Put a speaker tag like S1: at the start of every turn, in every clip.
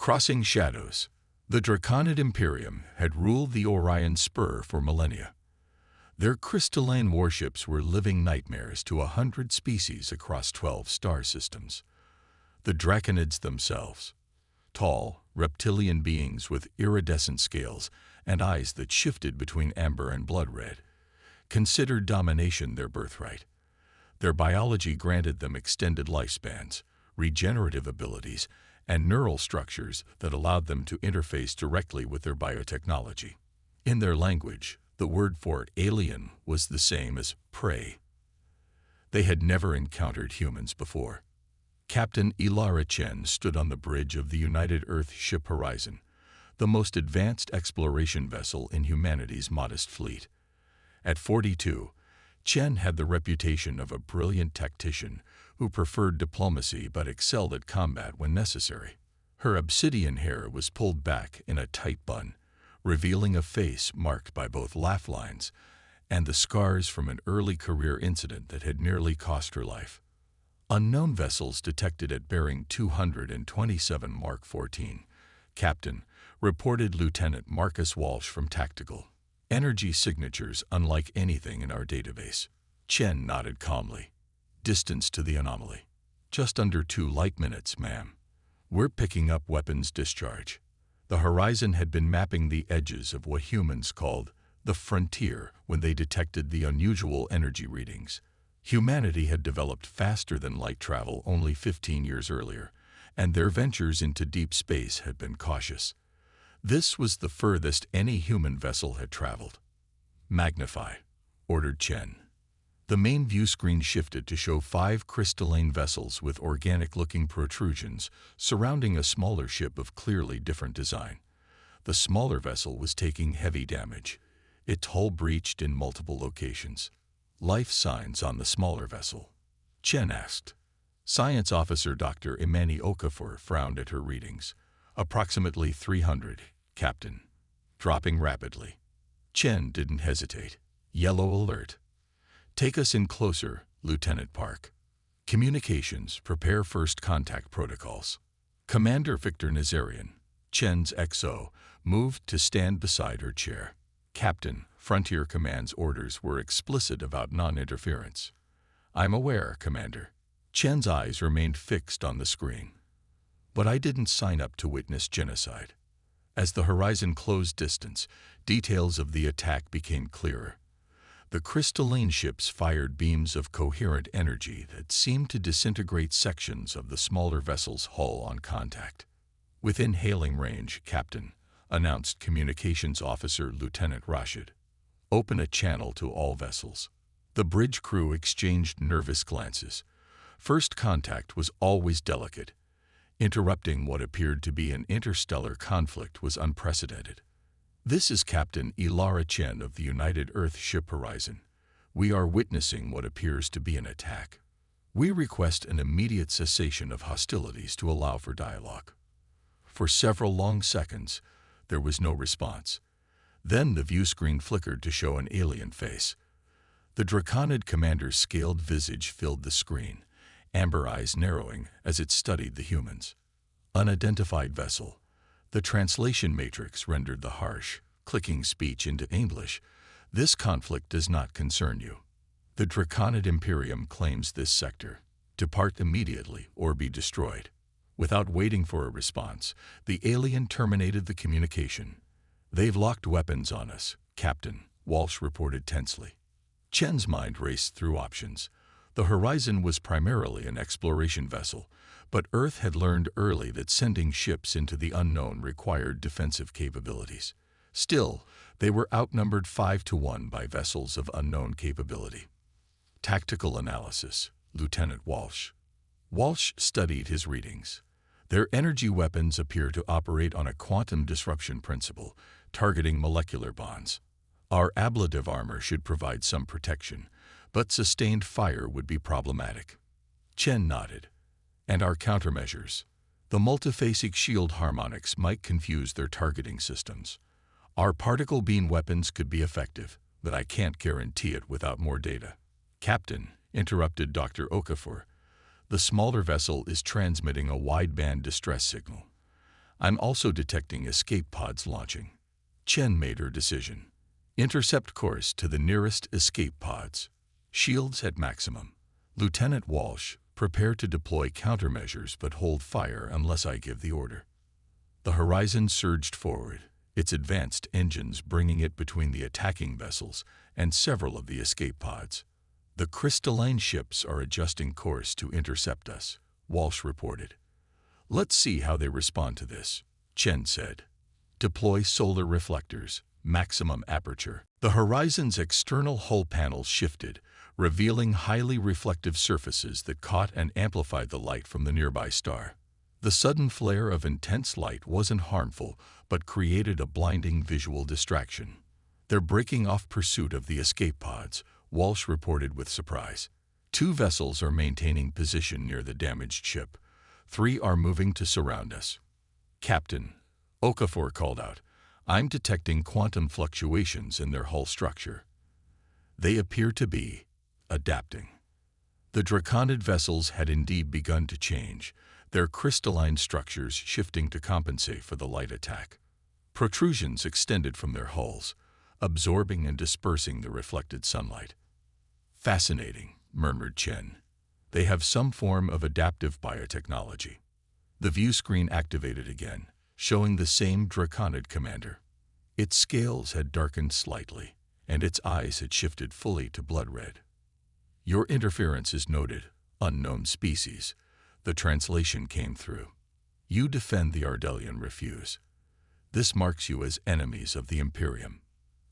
S1: Crossing shadows. The Draconid Imperium had ruled the Orion Spur for millennia. Their crystalline warships were living nightmares to 100 species across 12 star systems. The Draconids themselves, tall, reptilian beings with iridescent scales and eyes that shifted between amber and blood red, considered domination their birthright. Their biology granted them extended lifespans, regenerative abilities, and neural structures that allowed them to interface directly with their biotechnology. In their language, the word for alien was the same as prey. They had never encountered humans before. Captain Ilara Chen stood on the bridge of the United Earth ship Horizon, the most advanced exploration vessel in humanity's modest fleet. At 42, Chen had the reputation of a brilliant tactician who preferred diplomacy but excelled at combat when necessary. Her obsidian hair was pulled back in a tight bun, revealing a face marked by both laugh lines and the scars from an early career incident that had nearly cost her life. Unknown vessels detected at bearing 227 Mark 14. Captain, reported Lieutenant Marcus Walsh from Tactical. Energy signatures unlike anything in our database. Chen nodded calmly. Distance to the anomaly. Just under 2 light minutes, ma'am. We're picking up weapons discharge. The Horizon had been mapping the edges of what humans called the frontier when they detected the unusual energy readings. Humanity had developed faster than light travel only 15 years earlier, and their ventures into deep space had been cautious. This was the furthest any human vessel had traveled. Magnify, ordered Chen. The main view screen shifted to show 5 crystalline vessels with organic-looking protrusions surrounding a smaller ship of clearly different design. The smaller vessel was taking heavy damage. Its hull breached in multiple locations. Life signs on the smaller vessel. Chen asked. Science Officer Dr. Imani Okafor frowned at her readings. Approximately 300, Captain. Dropping rapidly. Chen didn't hesitate. Yellow alert. Take us in closer, Lieutenant Park. Communications, prepare first contact protocols. Commander Victor Nazarian, Chen's XO, moved to stand beside her chair. Captain, Frontier Command's orders were explicit about non-interference. I'm aware, Commander. Chen's eyes remained fixed on the screen. But I didn't sign up to witness genocide. As the Horizon closed distance, details of the attack became clearer. The crystalline ships fired beams of coherent energy that seemed to disintegrate sections of the smaller vessel's hull on contact. Within hailing range, Captain, announced Communications Officer Lieutenant Rashid. Open a channel to all vessels. The bridge crew exchanged nervous glances. First contact was always delicate. Interrupting what appeared to be an interstellar conflict was unprecedented. This is Captain Ilara Chen of the United Earth ship Horizon. We are witnessing what appears to be an attack. We request an immediate cessation of hostilities to allow for dialogue. For several long seconds, there was no response. Then the view screen flickered to show an alien face. The Draconid commander's scaled visage filled the screen, amber eyes narrowing as it studied the humans. Unidentified vessel. The translation matrix rendered the harsh, clicking speech into English. This conflict does not concern you. The Draconid Imperium claims this sector. Depart immediately or be destroyed. Without waiting for a response, the alien terminated the communication. They've locked weapons on us, Captain, Walsh reported tensely. Chen's mind raced through options. The Horizon was primarily an exploration vessel, but Earth had learned early that sending ships into the unknown required defensive capabilities. Still, they were outnumbered 5-1 by vessels of unknown capability. Tactical analysis, Lieutenant Walsh. Walsh studied his readings. Their energy weapons appear to operate on a quantum disruption principle, targeting molecular bonds. Our ablative armor should provide some protection, but sustained fire would be problematic. Chen nodded. And our countermeasures. The multiphasic shield harmonics might confuse their targeting systems. Our particle beam weapons could be effective, but I can't guarantee it without more data. Captain, interrupted Dr. Okafor, the smaller vessel is transmitting a wideband distress signal. I'm also detecting escape pods launching. Chen made her decision. Intercept course to the nearest escape pods. Shields at maximum. Lieutenant Walsh, prepare to deploy countermeasures but hold fire unless I give the order. The Horizon surged forward, its advanced engines bringing it between the attacking vessels and several of the escape pods. The crystalline ships are adjusting course to intercept us, Walsh reported. Let's see how they respond to this, Chen said. Deploy solar reflectors, maximum aperture. The Horizon's external hull panels shifted, revealing highly reflective surfaces that caught and amplified the light from the nearby star. The sudden flare of intense light wasn't harmful, but created a blinding visual distraction. They're breaking off pursuit of the escape pods, Walsh reported with surprise. 2 vessels are maintaining position near the damaged ship. 3 are moving to surround us. Captain, Okafor called out, I'm detecting quantum fluctuations in their hull structure. They appear to be adapting. The Draconid vessels had indeed begun to change, their crystalline structures shifting to compensate for the light attack. Protrusions extended from their hulls, absorbing and dispersing the reflected sunlight. Fascinating, murmured Chen. They have some form of adaptive biotechnology. The view screen activated again, showing the same Draconid commander. Its scales had darkened slightly, and its eyes had shifted fully to blood red. Your interference is noted, unknown species. The translation came through. You defend the Ardelian refuse. This marks you as enemies of the Imperium.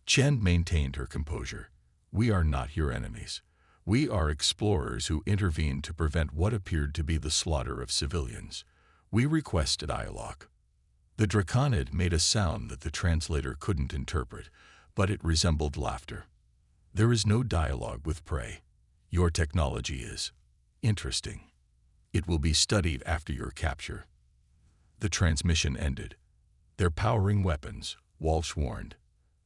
S1: Chen maintained her composure. We are not your enemies. We are explorers who intervened to prevent what appeared to be the slaughter of civilians. We request a dialogue. The Draconid made a sound that the translator couldn't interpret, but it resembled laughter. There is no dialogue with prey. Your technology is interesting. It will be studied after your capture. The transmission ended. They're powering weapons, Walsh warned.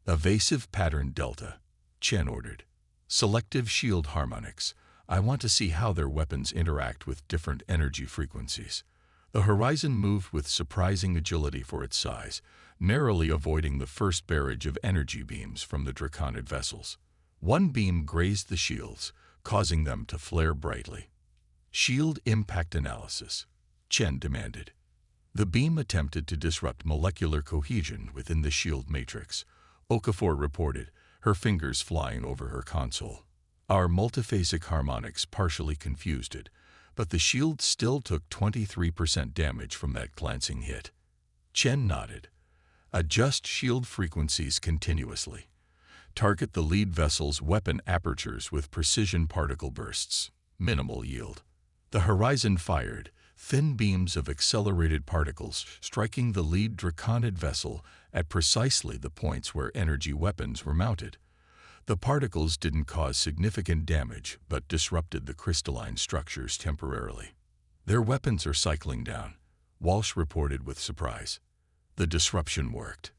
S1: Evasive pattern delta, Chen ordered. Selective shield harmonics. I want to see how their weapons interact with different energy frequencies. The Horizon moved with surprising agility for its size, narrowly avoiding the first barrage of energy beams from the Draconid vessels. One beam grazed the shields, causing them to flare brightly. Shield impact analysis, Chen demanded. The beam attempted to disrupt molecular cohesion within the shield matrix, Okafor reported, her fingers flying over her console. Our multiphasic harmonics partially confused it, but the shield still took 23% damage from that glancing hit. Chen nodded. Adjust shield frequencies continuously. Target the lead vessel's weapon apertures with precision particle bursts. Minimal yield. The Horizon fired, thin beams of accelerated particles striking the lead Draconid vessel at precisely the points where energy weapons were mounted. The particles didn't cause significant damage but disrupted the crystalline structures temporarily. Their weapons are cycling down, Walsh reported with surprise. The disruption worked.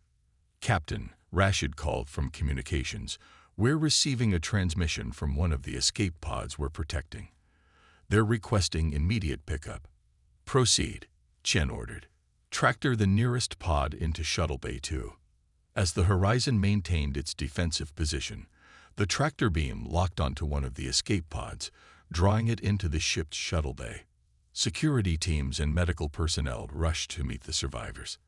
S1: Captain, Rashid called from communications, we're receiving a transmission from one of the escape pods we're protecting. They're requesting immediate pickup. Proceed, Chen ordered. Tractor the nearest pod into Shuttle Bay 2. As the Horizon maintained its defensive position, the tractor beam locked onto one of the escape pods, drawing it into the ship's shuttle bay. Security teams and medical personnel rushed to meet the survivors.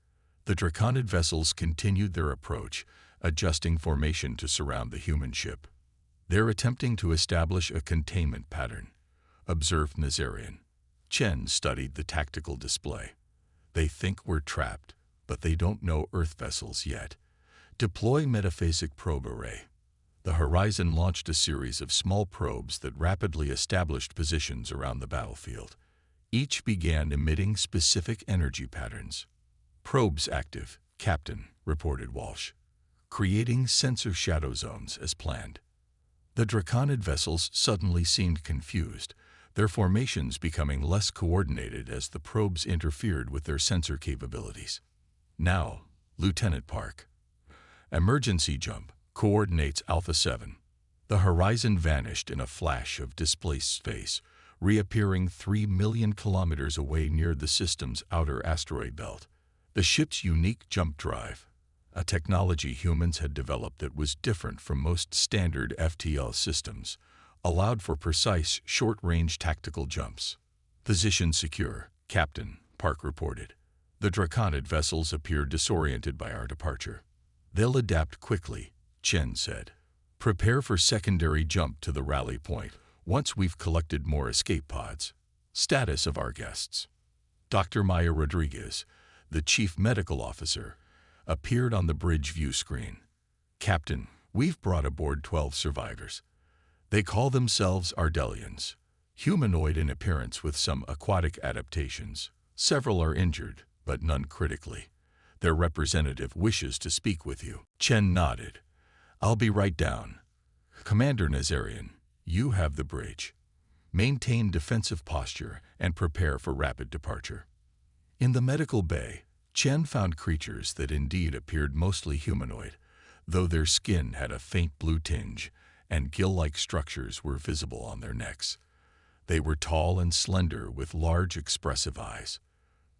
S1: The Draconid vessels continued their approach, adjusting formation to surround the human ship. They're attempting to establish a containment pattern, observed Nazarian. Chen studied the tactical display. They think we're trapped, but they don't know Earth vessels yet. Deploy metaphasic probe array. The Horizon launched a series of small probes that rapidly established positions around the battlefield. Each began emitting specific energy patterns. Probes active, Captain, reported Walsh. Creating sensor shadow zones as planned. The Draconid vessels suddenly seemed confused, their formations becoming less coordinated as the probes interfered with their sensor capabilities. Now, Lieutenant Park. Emergency jump, coordinates Alpha 7. The Horizon vanished in a flash of displaced space, reappearing 3 million kilometers away near the system's outer asteroid belt. The ship's unique jump drive, a technology humans had developed that was different from most standard FTL systems, allowed for precise, short-range tactical jumps. Position secure, Captain, Park reported. The Draconid vessels appeared disoriented by our departure. They'll adapt quickly, Chen said. Prepare for secondary jump to the rally point once we've collected more escape pods. Status of our guests. Dr. Maya Rodriguez, the chief medical officer, appeared on the bridge view screen. Captain, we've brought aboard 12 survivors. They call themselves Ardelians, humanoid in appearance with some aquatic adaptations. Several are injured, but none critically. Their representative wishes to speak with you. Chen nodded. I'll be right down. Commander Nazarian, you have the bridge. Maintain defensive posture and prepare for rapid departure. In the medical bay, Chen found creatures that indeed appeared mostly humanoid, though their skin had a faint blue tinge and gill-like structures were visible on their necks. They were tall and slender with large expressive eyes.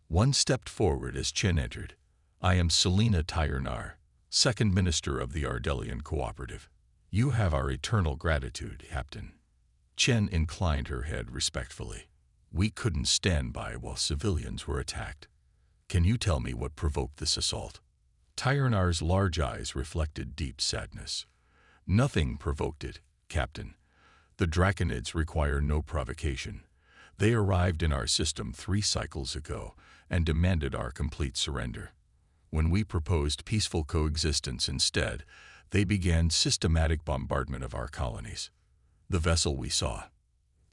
S1: One stepped forward as Chen entered. I am Selena Tyrnar, second minister of the Ardelian Cooperative. You have our eternal gratitude, Captain. Chen inclined her head respectfully. We couldn't stand by while civilians were attacked. Can you tell me what provoked this assault? Tyrnar's large eyes reflected deep sadness. Nothing provoked it, Captain. The Draconids require no provocation. They arrived in our system 3 cycles ago and demanded our complete surrender. When we proposed peaceful coexistence instead, they began systematic bombardment of our colonies. The vessel we saw,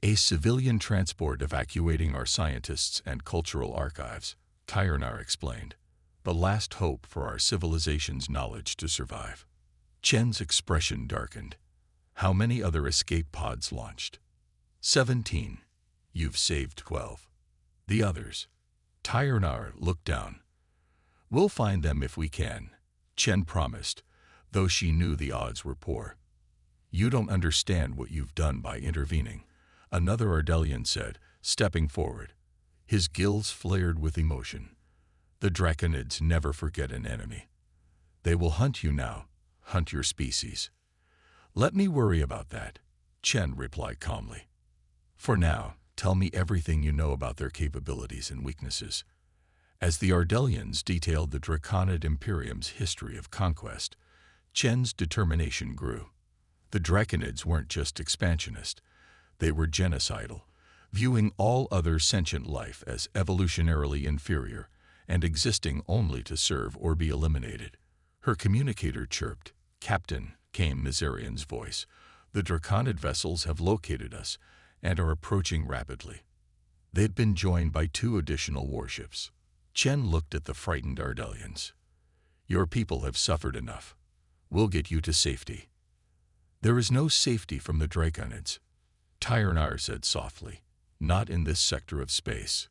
S1: a civilian transport evacuating our scientists and cultural archives, Tyrnar explained, the last hope for our civilization's knowledge to survive. Chen's expression darkened. How many other escape pods launched? 17. You've saved 12. The others? Tyrnar looked down. We'll find them if we can, Chen promised, though she knew the odds were poor. You don't understand what you've done by intervening, another Ardelian said, stepping forward. His gills flared with emotion. The Draconids never forget an enemy. They will hunt you now, hunt your species. Let me worry about that, Chen replied calmly. For now, tell me everything you know about their capabilities and weaknesses. As the Ardelians detailed the Draconid Imperium's history of conquest, Chen's determination grew. The Draconids weren't just expansionist, they were genocidal, viewing all other sentient life as evolutionarily inferior and existing only to serve or be eliminated. Her communicator chirped. Captain, came Nazarian's voice. The Draconid vessels have located us and are approaching rapidly. They'd been joined by 2 additional warships. Chen looked at the frightened Ardelians. Your people have suffered enough. We'll get you to safety. There is no safety from the Draconids, Tyrnar said softly. Not in this sector of space.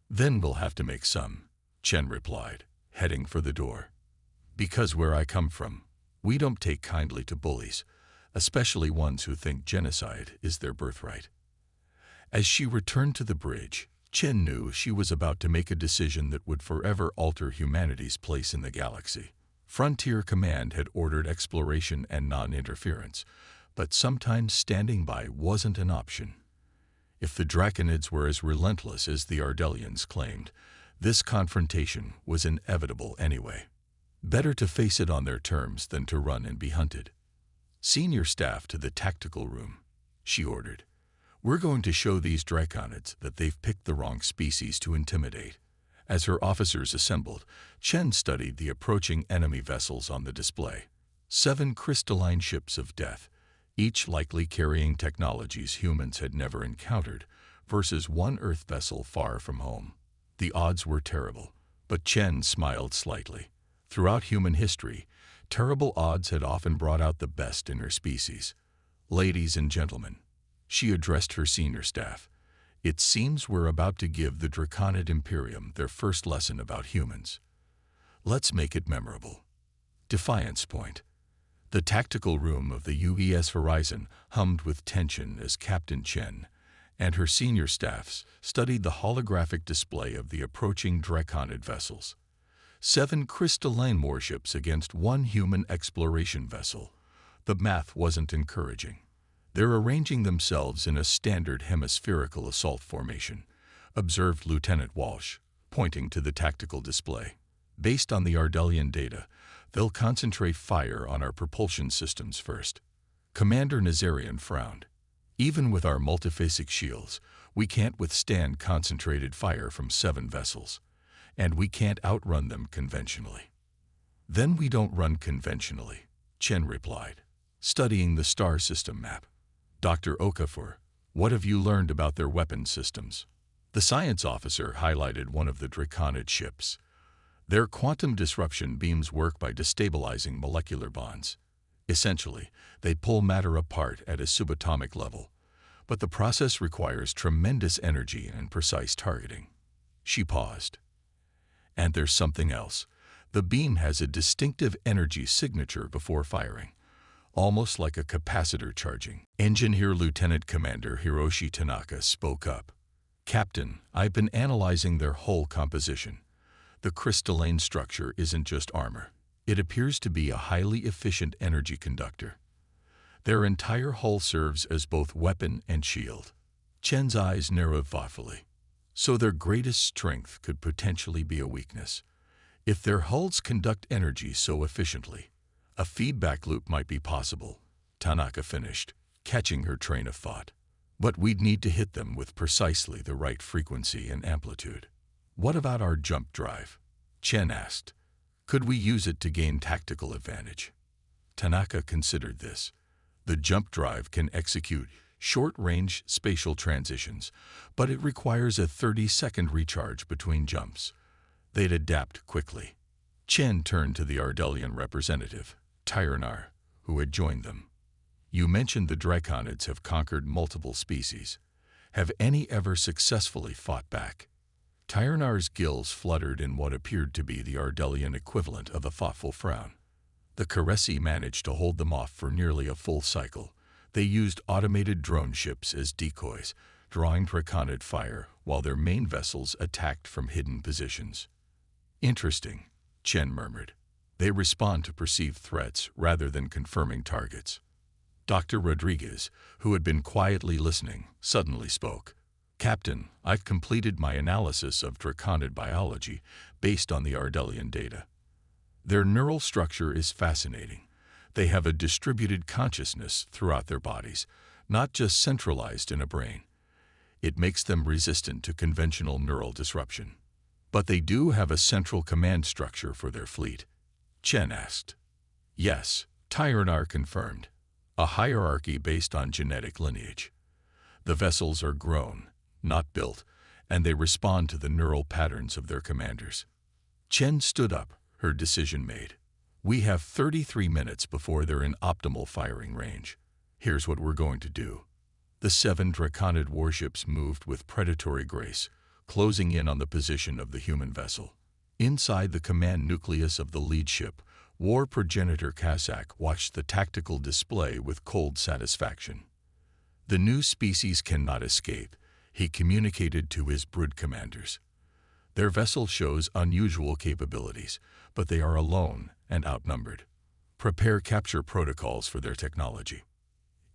S1: Then we'll have to make some, Chen replied, heading for the door. Because where I come from, we don't take kindly to bullies, especially ones who think genocide is their birthright. As she returned to the bridge, Chen knew she was about to make a decision that would forever alter humanity's place in the galaxy. Frontier Command had ordered exploration and non-interference, but sometimes standing by wasn't an option. If the Draconids were as relentless as the Ardelians claimed, this confrontation was inevitable anyway. Better to face it on their terms than to run and be hunted. Senior staff to the tactical room, she ordered. We're going to show these Draconids that they've picked the wrong species to intimidate. As her officers assembled, Chen studied the approaching enemy vessels on the display. 7 crystalline ships of death, each likely carrying technologies humans had never encountered, versus 1 Earth vessel far from home. The odds were terrible, but Chen smiled slightly. Throughout human history, terrible odds had often brought out the best in her species. Ladies and gentlemen, she addressed her senior staff. It seems we're about to give the Draconid Imperium their first lesson about humans. Let's make it memorable. Defiance Point. The tactical room of the UES Horizon hummed with tension as Captain Chen and her senior staffs studied the holographic display of the approaching Draconid vessels. 7 crystalline warships against 1 human exploration vessel. The math wasn't encouraging. They're arranging themselves in a standard hemispherical assault formation, observed Lieutenant Walsh, pointing to the tactical display. Based on the Ardelian data, they'll concentrate fire on our propulsion systems first. Commander Nazarian frowned. Even with our multiphasic shields, we can't withstand concentrated fire from 7 vessels, and we can't outrun them conventionally. Then we don't run conventionally, Chen replied, studying the star system map. Dr. Okafor, what have you learned about their weapon systems? The science officer highlighted one of the Draconid ships. Their quantum disruption beams work by destabilizing molecular bonds. Essentially, they pull matter apart at a subatomic level, but the process requires tremendous energy and precise targeting. She paused. And there's something else. The beam has a distinctive energy signature before firing, almost like a capacitor charging. Engineer Lieutenant Commander Hiroshi Tanaka spoke up. Captain, I've been analyzing their whole composition. The crystalline structure isn't just armor. It appears to be a highly efficient energy conductor. Their entire hull serves as both weapon and shield. Chen's eyes narrowed thoughtfully. So their greatest strength could potentially be a weakness. If their hulls conduct energy so efficiently, a feedback loop might be possible, Tanaka finished, catching her train of thought. But we'd need to hit them with precisely the right frequency and amplitude. What about our jump drive? Chen asked. Could we use it to gain tactical advantage? Tanaka considered this. The jump drive can execute short-range spatial transitions, but it requires a 30-second recharge between jumps. They'd adapt quickly. Chen turned to the Ardelian representative, Tyranar, who had joined them. You mentioned the Draconids have conquered multiple species. Have any ever successfully fought back? Tyranar's gills fluttered in what appeared to be the Ardelian equivalent of a thoughtful frown. The Caresi managed to hold them off for nearly a full cycle. They used automated drone ships as decoys, drawing Draconid fire while their main vessels attacked from hidden positions. Interesting, Chen murmured. They respond to perceived threats rather than confirming targets. Dr. Rodriguez, who had been quietly listening, suddenly spoke. Captain, I've completed my analysis of Draconid biology based on the Ardelian data. Their neural structure is fascinating. They have a distributed consciousness throughout their bodies, not just centralized in a brain. It makes them resistant to conventional neural disruption. But they do have a central command structure for their fleet, Chen asked. Yes, Tyranar confirmed. A hierarchy based on genetic lineage. The vessels are grown, not built, and they respond to the neural patterns of their commanders. Chen stood up, her decision made. We have 33 minutes before they're in optimal firing range. Here's what we're going to do. The 7 Draconid warships moved with predatory grace, closing in on the position of the human vessel. Inside the command nucleus of the lead ship, War Progenitor Kasak watched the tactical display with cold satisfaction. The new species cannot escape, he communicated to his brood commanders. Their vessel shows unusual capabilities, but they are alone and outnumbered. Prepare capture protocols for their technology.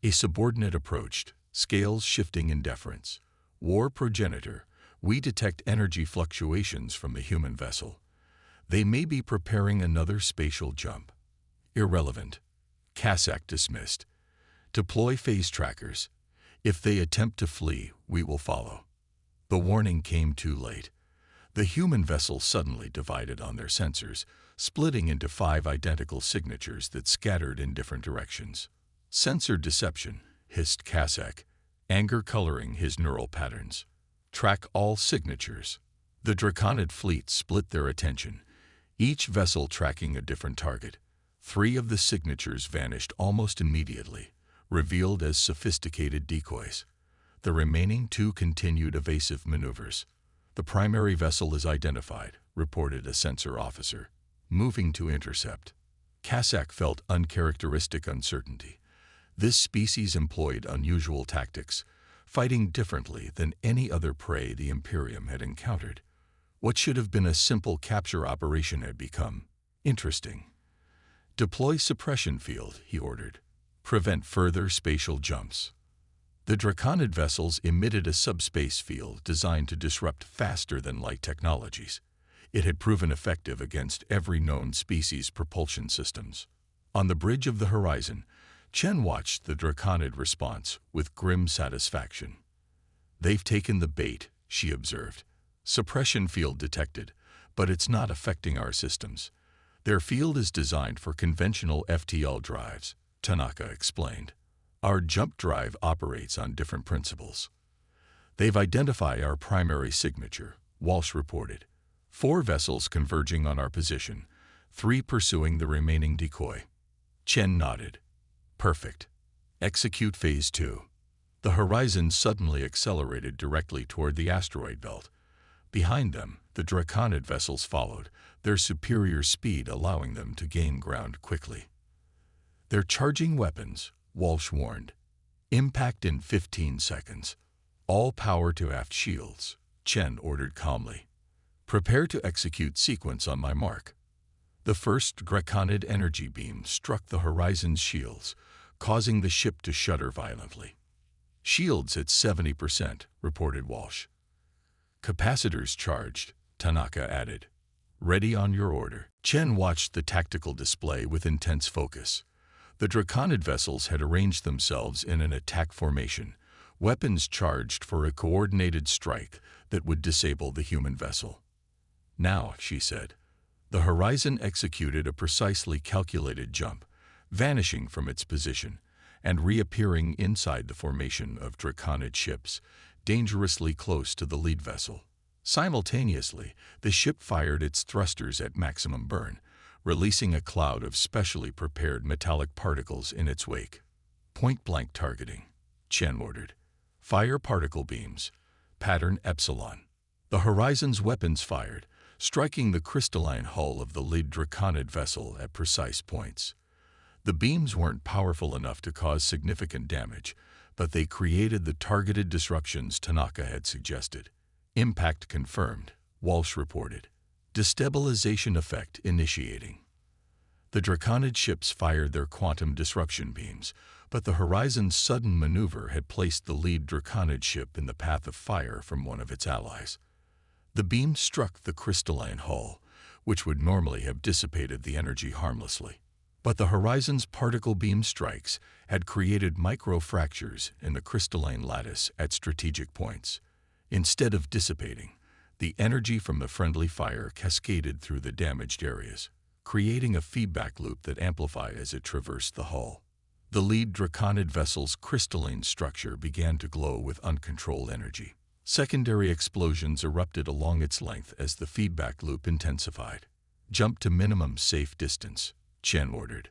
S1: A subordinate approached, scales shifting in deference. War Progenitor, we detect energy fluctuations from the human vessel. They may be preparing another spatial jump. Irrelevant. Kasak dismissed. Deploy phase trackers. If they attempt to flee, we will follow. The warning came too late. The human vessel suddenly divided on their sensors, splitting into 5 identical signatures that scattered in different directions. Sensor deception, hissed Kasak, anger coloring his neural patterns. Track all signatures. The Draconid fleet split their attention, each vessel tracking a different target. 3 of the signatures vanished almost immediately, revealed as sophisticated decoys. The remaining 2 continued evasive maneuvers. The primary vessel is identified, reported a sensor officer, moving to intercept. Kasak felt uncharacteristic uncertainty. This species employed unusual tactics, fighting differently than any other prey the Imperium had encountered. What should have been a simple capture operation had become interesting. "Deploy suppression field," he ordered. "Prevent further spatial jumps." The Draconid vessels emitted a subspace field designed to disrupt faster-than-light technologies. It had proven effective against every known species' propulsion systems. On the bridge of the horizon, Chen watched the Draconid response with grim satisfaction. "They've taken the bait," she observed. "Suppression field detected, but it's not affecting our systems. Their field is designed for conventional FTL drives," Tanaka explained. "Our jump drive operates on different principles." "They've identified our primary signature," Walsh reported. "4 vessels converging on our position, 3 pursuing the remaining decoy." Chen nodded. "Perfect. Execute Phase 2. The horizon suddenly accelerated directly toward the asteroid belt. Behind them, the Draconid vessels followed, their superior speed allowing them to gain ground quickly. "They're charging weapons," Walsh warned. "Impact in 15 seconds. All power to aft shields," Chen ordered calmly. "Prepare to execute sequence on my mark." The first Draconid energy beam struck the horizon's shields, causing the ship to shudder violently. "Shields at 70%, reported Walsh. "Capacitors charged," Tanaka added. "Ready on your order." Chen watched the tactical display with intense focus. The Draconid vessels had arranged themselves in an attack formation, weapons charged for a coordinated strike that would disable the human vessel. "Now," she said. The horizon executed a precisely calculated jump, vanishing from its position and reappearing inside the formation of Draconid ships, dangerously close to the lead vessel. Simultaneously, the ship fired its thrusters at maximum burn, releasing a cloud of specially prepared metallic particles in its wake. "Point-blank targeting," Chen ordered. "Fire particle beams. Pattern Epsilon." The horizon's weapons fired, striking the crystalline hull of the lead Draconid vessel at precise points. The beams weren't powerful enough to cause significant damage, but they created the targeted disruptions Tanaka had suggested. "Impact confirmed," Walsh reported. "Destabilization effect initiating." The Draconid ships fired their quantum disruption beams, but the horizon's sudden maneuver had placed the lead Draconid ship in the path of fire from one of its allies. The beam struck the crystalline hull, which would normally have dissipated the energy harmlessly. But the horizon's particle beam strikes had created micro-fractures in the crystalline lattice at strategic points. Instead of dissipating, the energy from the friendly fire cascaded through the damaged areas, creating a feedback loop that amplified as it traversed the hull. The lead Draconid vessel's crystalline structure began to glow with uncontrolled energy. Secondary explosions erupted along its length as the feedback loop intensified. "Jump to minimum safe distance," Chen ordered.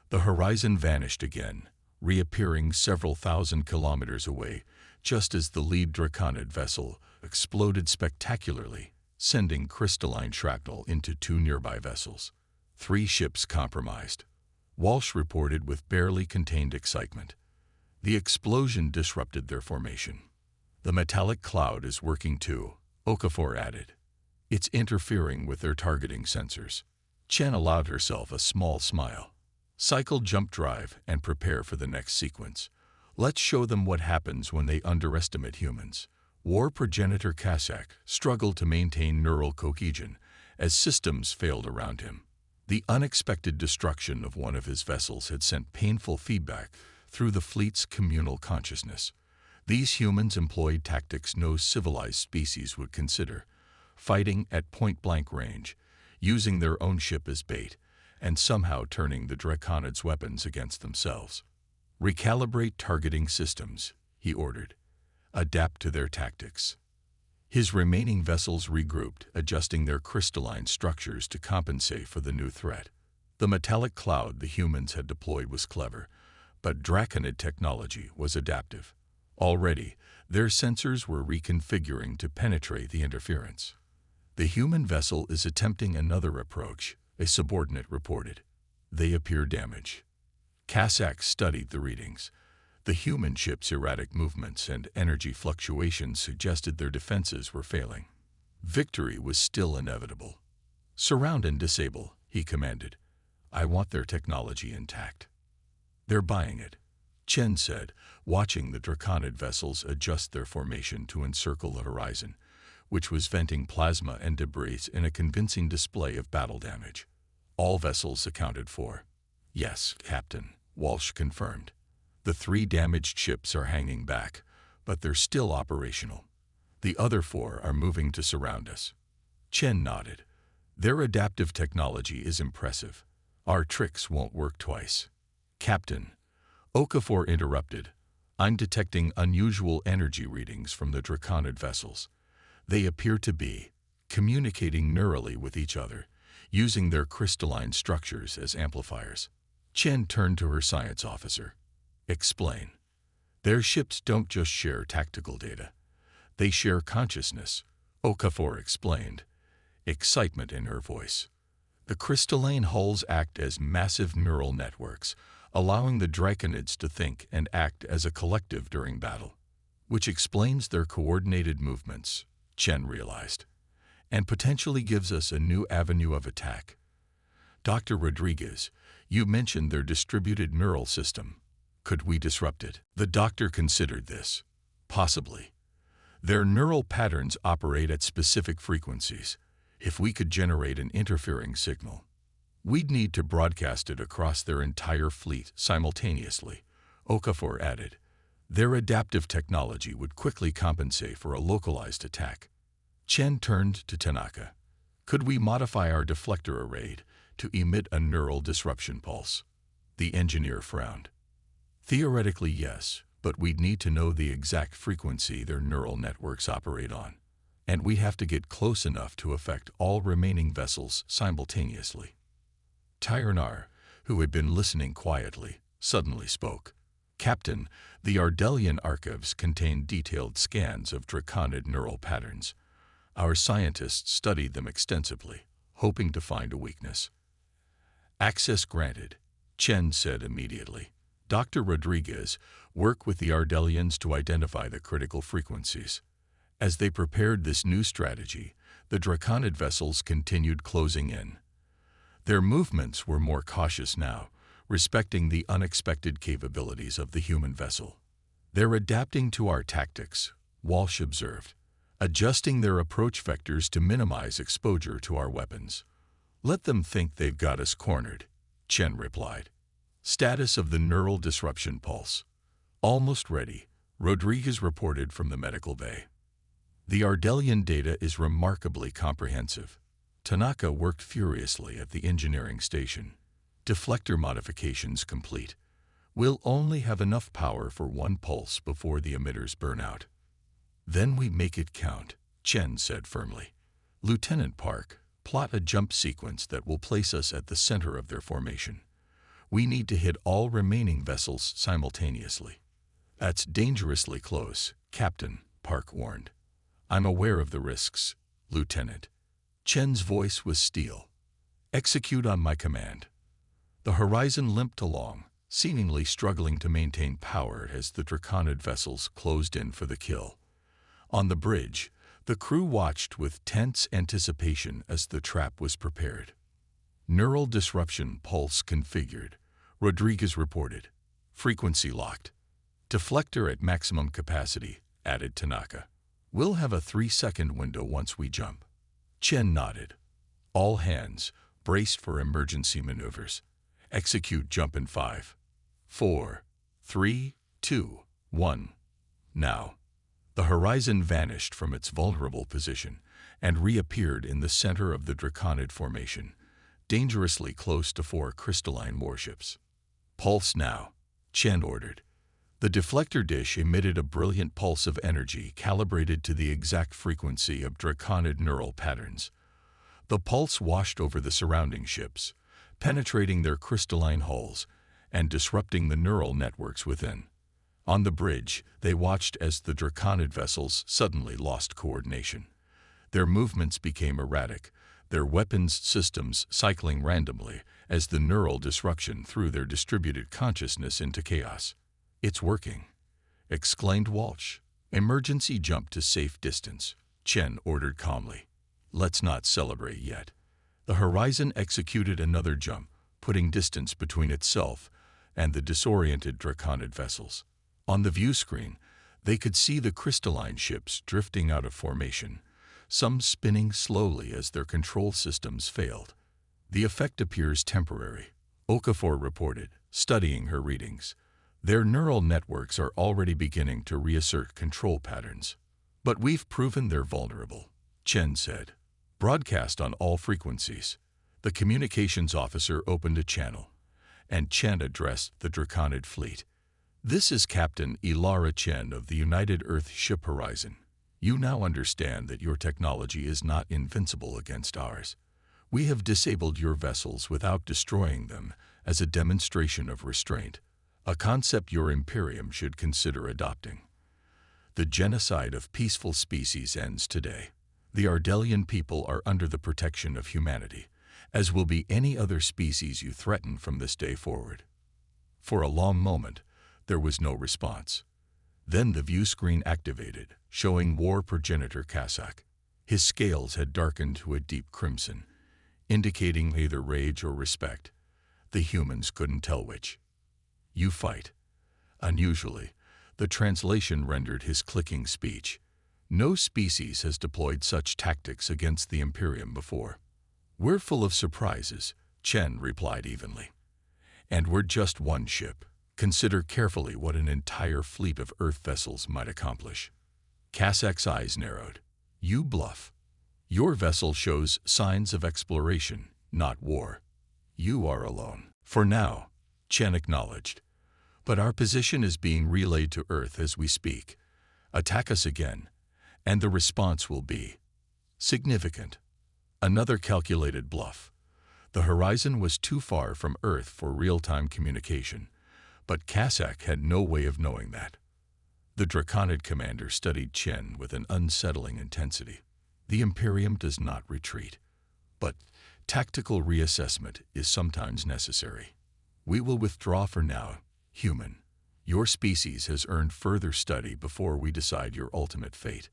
S1: The horizon vanished again, reappearing several thousand kilometers away, just as the lead Draconid vessel exploded spectacularly, sending crystalline shrapnel into 2 nearby vessels. 3 ships compromised, Walsh reported with barely contained excitement. The explosion disrupted their formation. "The metallic cloud is working too," Okafor added. "It's interfering with their targeting sensors." Chen allowed herself a small smile. "Cycle jump drive and prepare for the next sequence. Let's show them what happens when they underestimate humans." War progenitor Kasak struggled to maintain neural cohesion as systems failed around him. The unexpected destruction of one of his vessels had sent painful feedback through the fleet's communal consciousness. These humans employed tactics no civilized species would consider, fighting at point-blank range, using their own ship as bait, and somehow turning the Draconids' weapons against themselves. "Recalibrate targeting systems," he ordered. "Adapt to their tactics." His remaining vessels regrouped, adjusting their crystalline structures to compensate for the new threat. The metallic cloud the humans had deployed was clever, but Draconid technology was adaptive. Already, their sensors were reconfiguring to penetrate the interference. "The human vessel is attempting another approach," a subordinate reported. "They appear damaged." Kasak studied the readings. The human ship's erratic movements and energy fluctuations suggested their defenses were failing. Victory was still inevitable. "Surround and disable," he commanded. "I want their technology intact." "They're buying it," Chen said, watching the Draconid vessels adjust their formation to encircle the horizon, which was venting plasma and debris in a convincing display of battle damage. "All vessels accounted for." "Yes, Captain," Walsh confirmed. "The 3 damaged ships are hanging back, but they're still operational. The other 4 are moving to surround us." Chen nodded. "Their adaptive technology is impressive. Our tricks won't work twice." "Captain," Okafor interrupted, "I'm detecting unusual energy readings from the Draconid vessels. They appear to be communicating neurally with each other, using their crystalline structures as amplifiers." Chen turned to her science officer. "Explain." "Their ships don't just share tactical data. They share consciousness," Okafor explained, excitement in her voice. "The crystalline hulls act as massive neural networks, allowing the Draconids to think and act as a collective during battle." "Which explains their coordinated movements," Chen realized, "and potentially gives us a new avenue of attack." "Dr. Rodriguez, you mentioned their distributed neural system. Could we disrupt it?" The doctor considered this. "Possibly. Their neural patterns operate at specific frequencies. If we could generate an interfering signal, we'd need to broadcast it across their entire fleet simultaneously," Okafor added. "Their adaptive technology would quickly compensate for a localized attack." Chen turned to Tanaka. "Could we modify our deflector array to emit a neural disruption pulse?" The engineer frowned. "Theoretically, yes, but we'd need to know the exact frequency their neural networks operate on. And we have to get close enough to affect all remaining vessels simultaneously." Tyrnar, who had been listening quietly, suddenly spoke. "Captain, the Ardelian archives contain detailed scans of Draconid neural patterns. Our scientists studied them extensively, hoping to find a weakness." "Access granted," Chen said immediately. "Dr. Rodriguez, work with the Ardelians to identify the critical frequencies." As they prepared this new strategy, the Draconid vessels continued closing in. Their movements were more cautious now, respecting the unexpected capabilities of the human vessel. "They're adapting to our tactics," Walsh observed, "adjusting their approach vectors to minimize exposure to our weapons." "Let them think they've got us cornered," Chen replied. Status of the neural disruption pulse. "Almost ready," Rodriguez reported from the medical bay. "The Ardelian data is remarkably comprehensive." Tanaka worked furiously at the engineering station. "Deflector modifications complete. We'll only have enough power for 1 pulse before the emitters burn out." "Then we make it count," Chen said firmly. "Lieutenant Park, plot a jump sequence that will place us at the center of their formation. We need to hit all remaining vessels simultaneously." "That's dangerously close, Captain," Park warned. "I'm aware of the risks, Lieutenant." Chen's voice was steel. "Execute on my command." The horizon limped along, seemingly struggling to maintain power as the Draconid vessels closed in for the kill. On the bridge, the crew watched with tense anticipation as the trap was prepared. "Neural disruption pulse configured," Rodriguez reported. "Frequency locked. Deflector at maximum capacity," added Tanaka. "We'll have a 3-second window once we jump." Chen nodded. "All hands, brace for emergency maneuvers. Execute jump in 5, 4, 3, 2, 1. Now." The horizon vanished from its vulnerable position and reappeared in the center of the Draconid formation, dangerously close to 4 crystalline warships. "Pulse now," Chen ordered. The deflector dish emitted a brilliant pulse of energy calibrated to the exact frequency of Draconid neural patterns. The pulse washed over the surrounding ships, penetrating their crystalline hulls and disrupting the neural networks within. On the bridge, they watched as the Draconid vessels suddenly lost coordination. Their movements became erratic, their weapons systems cycling randomly as the neural disruption threw their distributed consciousness into chaos. "It's working," exclaimed Walsh. "Emergency jump to safe distance," Chen ordered calmly. Let's not celebrate yet. The Horizon executed another jump, putting distance between itself and the disoriented Draconid vessels. On the view screen, they could see the crystalline ships drifting out of formation, some spinning slowly as their control systems failed. The effect appears temporary, Okafor reported, studying her readings. Their neural networks are already beginning to reassert control patterns. But we've proven they're vulnerable, Chen said. Broadcast on all frequencies. The communications officer opened a channel, and Chen addressed the Draconid fleet. This is Captain Ilara Chen of the United Earth Ship Horizon. You now understand that your technology is not invincible against ours. We have disabled your vessels without destroying them as a demonstration of restraint, a concept your Imperium should consider adopting. The genocide of peaceful species ends today. The Ardelian people are under the protection of humanity, as will be any other species you threaten from this day forward. For a long moment, there was no response. Then the view screen activated, showing War Progenitor Kassak. His scales had darkened to a deep crimson, indicating either rage or respect. The humans couldn't tell which. You fight. Unusually, the translation rendered his clicking speech. No species has deployed such tactics against the Imperium before. We're full of surprises, Chen replied evenly. And we're just one ship. Consider carefully what an entire fleet of Earth vessels might accomplish. Kassak's eyes narrowed. You bluff. Your vessel shows signs of exploration, not war. You are alone. For now, Chen acknowledged. But our position is being relayed to Earth as we speak. Attack us again, and the response will be significant. Another calculated bluff. The Horizon was too far from Earth for real-time communication, but Kassak had no way of knowing that. The Draconid commander studied Chen with an unsettling intensity. The Imperium does not retreat, but tactical reassessment is sometimes necessary. We will withdraw for now, human. Your species has earned further study before we decide your ultimate fate.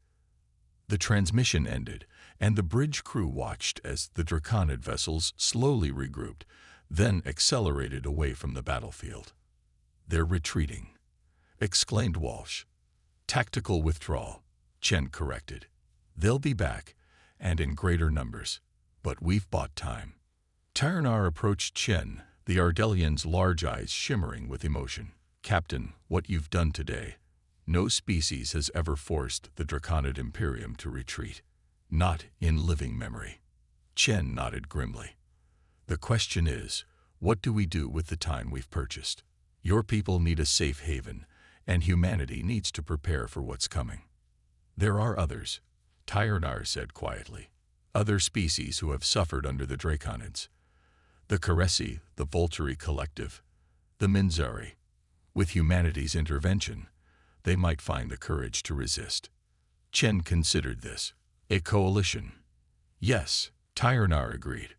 S1: The transmission ended, and the bridge crew watched as the Draconid vessels slowly regrouped, then accelerated away from the battlefield. They're retreating, exclaimed Walsh. Tactical withdrawal, Chen corrected. They'll be back, and in greater numbers, but we've bought time. Tyranar approached Chen, the Ardelian's large eyes shimmering with emotion. Captain, what you've done today. No species has ever forced the Draconid Imperium to retreat. Not in living memory. Chen nodded grimly. The question is, what do we do with the time we've purchased? Your people need a safe haven, and humanity needs to prepare for what's coming. There are others, Tyranar said quietly. Other species who have suffered under the Draconids. The Karesi, the Volturi Collective, the Minzari. With humanity's intervention, they might find the courage to resist. Chen considered this. A coalition. Yes, Tyranar agreed.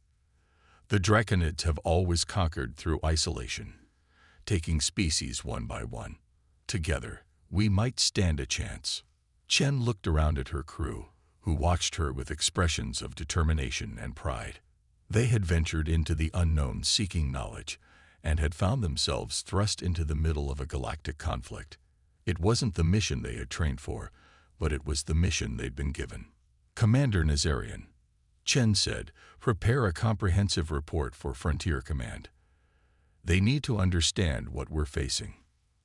S1: The Draconids have always conquered through isolation, taking species one by one. Together, we might stand a chance. Chen looked around at her crew, who watched her with expressions of determination and pride. They had ventured into the unknown seeking knowledge, and had found themselves thrust into the middle of a galactic conflict. It wasn't the mission they had trained for, but it was the mission they'd been given. Commander Nazarian, Chen said, prepare a comprehensive report for Frontier Command. They need to understand what we're facing.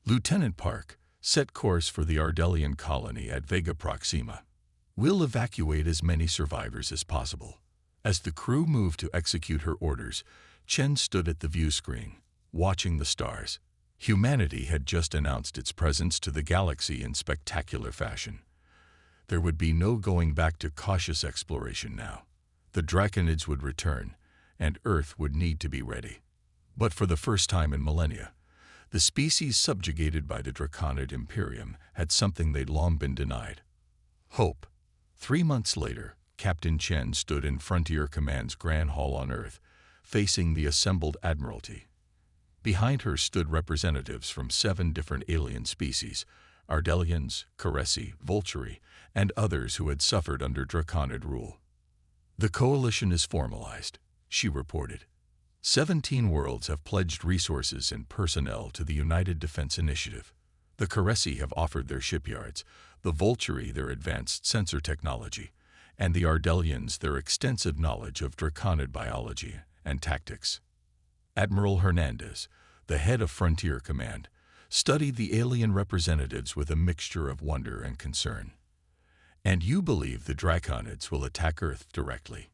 S1: Lieutenant Park, set course for the Ardelian colony at Vega Proxima. We'll evacuate as many survivors as possible. As the crew moved to execute her orders, Chen stood at the view screen, watching the stars. Humanity had just announced its presence to the galaxy in spectacular fashion. There would be no going back to cautious exploration now. The Draconids would return, and Earth would need to be ready. But for the first time in millennia, the species subjugated by the Draconid Imperium had something they'd long been denied. Hope. 3 months later, Captain Chen stood in Frontier Command's Grand Hall on Earth, facing the assembled Admiralty. Behind her stood representatives from 7 different alien species, Ardelians, Karesi, Volturi, and others who had suffered under Draconid rule. The coalition is formalized, she reported. 17 worlds have pledged resources and personnel to the United Defense Initiative. The Caresi have offered their shipyards, the Vulturi their advanced sensor technology, and the Ardelians their extensive knowledge of Draconid biology and tactics. Admiral Hernandez, the head of Frontier Command, studied the alien representatives with a mixture of wonder and concern. And you believe the Draconids will attack Earth directly?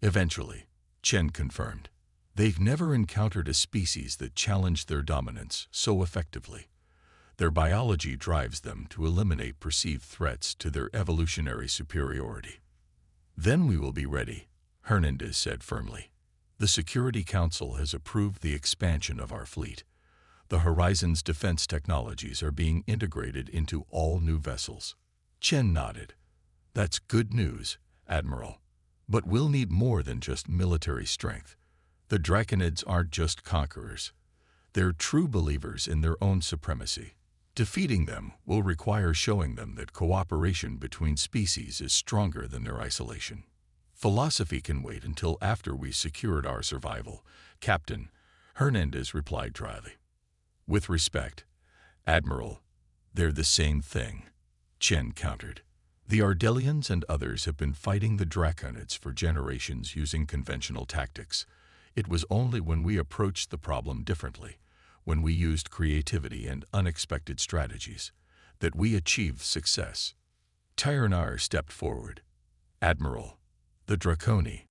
S1: Eventually, Chen confirmed. They've never encountered a species that challenged their dominance so effectively. Their biology drives them to eliminate perceived threats to their evolutionary superiority. Then we will be ready, Hernandez said firmly. The Security Council has approved the expansion of our fleet. The Horizon's defense technologies are being integrated into all new vessels. Chen nodded. That's good news, Admiral. But we'll need more than just military strength. The Draconids aren't just conquerors. They're true believers in their own supremacy. Defeating them will require showing them that cooperation between species is stronger than their isolation. Philosophy can wait until after we've secured our survival, Captain, Hernandez replied dryly. With respect, Admiral, they're the same thing, Chen countered. The Ardelians and others have been fighting the Draconids for generations using conventional tactics. It was only when we approached the problem differently, when we used creativity and unexpected strategies, that we achieved success. Tyrannar stepped forward. Admiral, the Draconi,